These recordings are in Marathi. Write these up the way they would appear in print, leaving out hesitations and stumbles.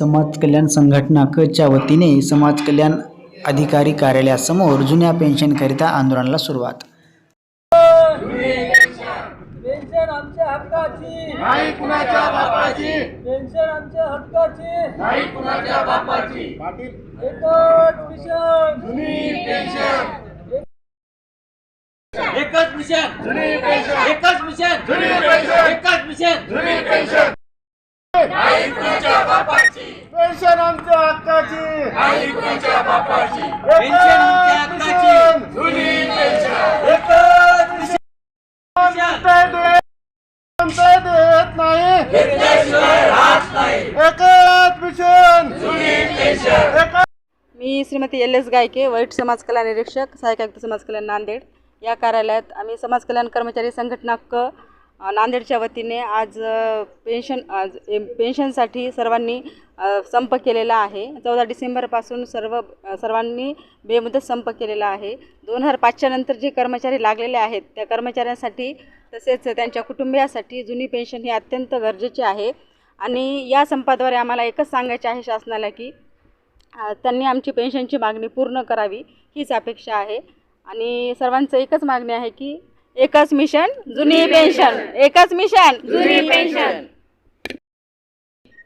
समाज कल्याण संघटना कच्या वतीने समाज कल्याण अधिकारी कार्यालयासमोर जुन्या पेन्शनकरिता आंदोलनाला सुरुवात। पेन्शन आमच्या हक्काची नाही कुणाच्या बापाची, पेन्शन आमच्या हक्काची नाही कुणाच्या बापाची। एकच मिशन जुनी पेन्शन, एकच मिशन जुनी पेन्शन, एकच मिशन जुनी पेन्शन, एकच मिशन जुनी पेन्शन, नाही कुणाच्या बापाची। पेन्शन आमच्या हक्काची, नाही कुणाच्या बापाची। पेन्शन आमच्या हक्काची जुनी पेन्शन, एकच मिशन देत नाही, घेतल्याशिवाय राहत नाही। एकच मिशन, जुनी पेन्शन। मी श्रीमती एल एस गायके, वैट समाज कल्याण निरीक्षक, सहाय्यक आयुक्त समाज कल्याण नांदेड या कार्यालयात आम्ही समाज कल्याण कर्मचारी संघटना क नांदेडच्या वतीने आज पेन्शनसाठी सर्वांनी संप केलेला आहे। 14 डिसेंबरपासून सर्वांनी बेमुदत संप केलेला आहे। 2005च्या नंतर जे कर्मचारी लागलेले आहेत त्या कर्मचाऱ्यांसाठी तसेच त्यांच्या कुटुंबियासाठी जुनी पेन्शन ही अत्यंत गरजेची आहे। आणि या संपाद्वारे आम्हाला एकच सांगायचे आहे शासनाला की त्यांनी आमची पेन्शनची मागणी पूर्ण करावी हीच अपेक्षा आहे। आणि सर्वांचं एकच मागणी आहे की एकच मिशन जुनी पेन्शन, एकच मिशन जुनी पेन्शन।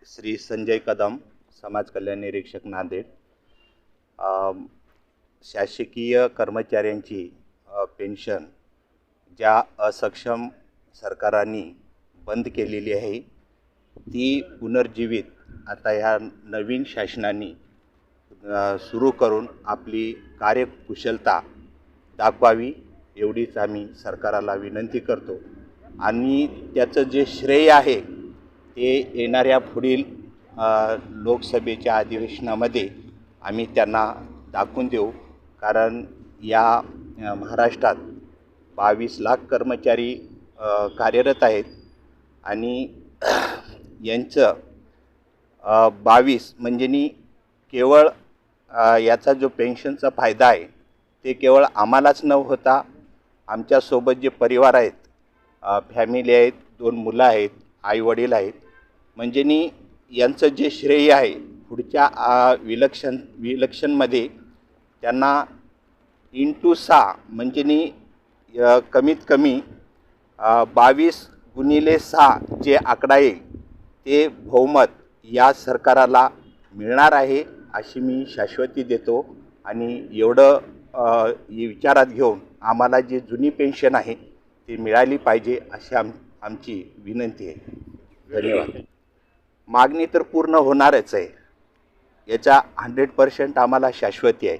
श्री संजय कदम, समाज कल्याण निरीक्षक नांदेड। शासकीय कर्मचाऱ्यांची पेन्शन ज्या असक्षम सरकारांनी बंद केलेली आहे ती पुनर्जीवित आता ह्या नवीन शासनाने सुरू करून आपली कार्यकुशलता दाखवावी एवढीच आम्ही सरकारला विनंती करतो। आणि त्याचं जे श्रेय आहे ते येणाऱ्या पुढील लोकसभेच्या अधिवेशनामध्ये आम्ही त्यांना दाखवून देऊ। कारण या महाराष्ट्रात 22 लाख कर्मचारी कार्यरत आहेत आणि यांचं 22 म्हणजे केवळ याचा जो पेन्शनचा फायदा आहे ते केवळ आम्हालाच न होता आमच्यासोबत जे परिवार आहेत, फॅमिली आहेत, 2 मुलं आहेत, आईवडील आहेत, म्हणजे यांचं जे श्रेय आहे पुढच्या विलक्षणमध्ये त्यांना × 6 म्हणजे कमीत कमी 22 × 6 जे आकडा येईल ते बहुमत या सरकाराला मिळणार आहे अशी मी शाश्वती देतो। आणि एवढं विचारात घेऊन आम्हाला जी जुनी पेन्शन आहे ती मिळाली पाहिजे अशी आमची विनंती आहे। धन्यवाद। मागणी तर पूर्ण होणारच आहे, याचा 100% आम्हाला शाश्वती आहे।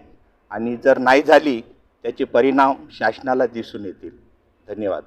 आणि जर नाही झाली त्याचे परिणाम शासनाला दिसून येतील। धन्यवाद।